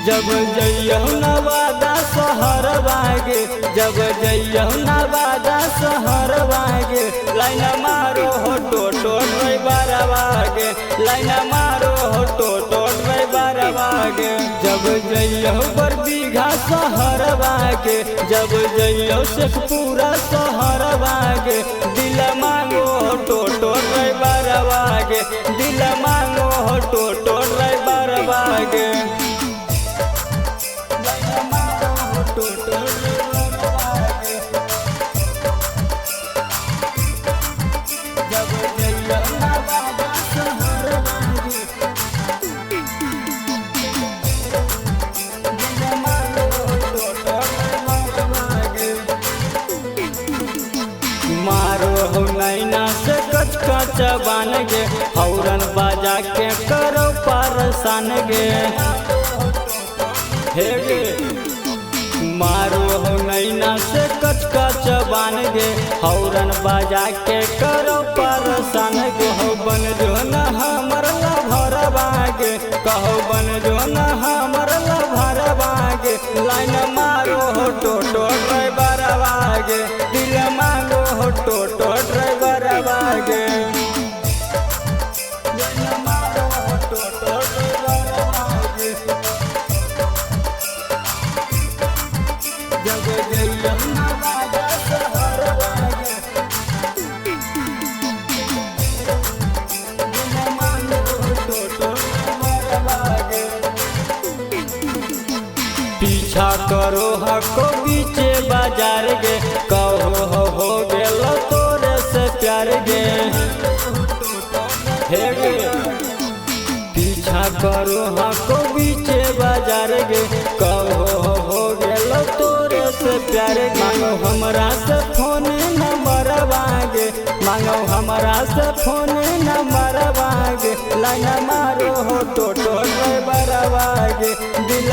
जब जइयहु नवादा शहर बागे, जब जइयहु नवादा शहर बागे, लाइन मारो हो टोटो ड्राइवर बागे, लाइन मारो हो टोटो ड्राइवर बागे। जब जइयहु बरबीघा शहर बागे, जब जइयहु शेखपुरा शहर बागे, दिल मांगो हो टोटो ड्राइवर बागे, दिल मांगो हो टोटो ड्राइवर बागे। मारो हो नैना से कच कच बान गे, हौरन बाजा के करो पारसान गे, हे गे। मारो हो नैना से कच कच बान गे, हौरन बाजा के करो पारसान गे। हो बन जो न हमर लभर बागे, कहो बन जो न हमर लभर बागे, लाइन मारो हो टोटो ड्राइवर बागे, दिल मांगो हो टोटो ड्राइवर बागे। जब जइयहु नवादा शहर बागे, दिल मांगो हो टोटो ड्राइवर बागे। पीछा करो हको बीचे बाजार गे, कहो हो गेलो तोरे से प्यार गे, हे गे। पीछा करो हको बीचे बाजार गे, कहो हो गेलो तोरे से प्यार गे। मांगो हमरा से फोन नंबर बागे, मांगो हमरा से फोन नंबर बागे, लाइन मारो हो टोटो ड्राइवर बागे, दिल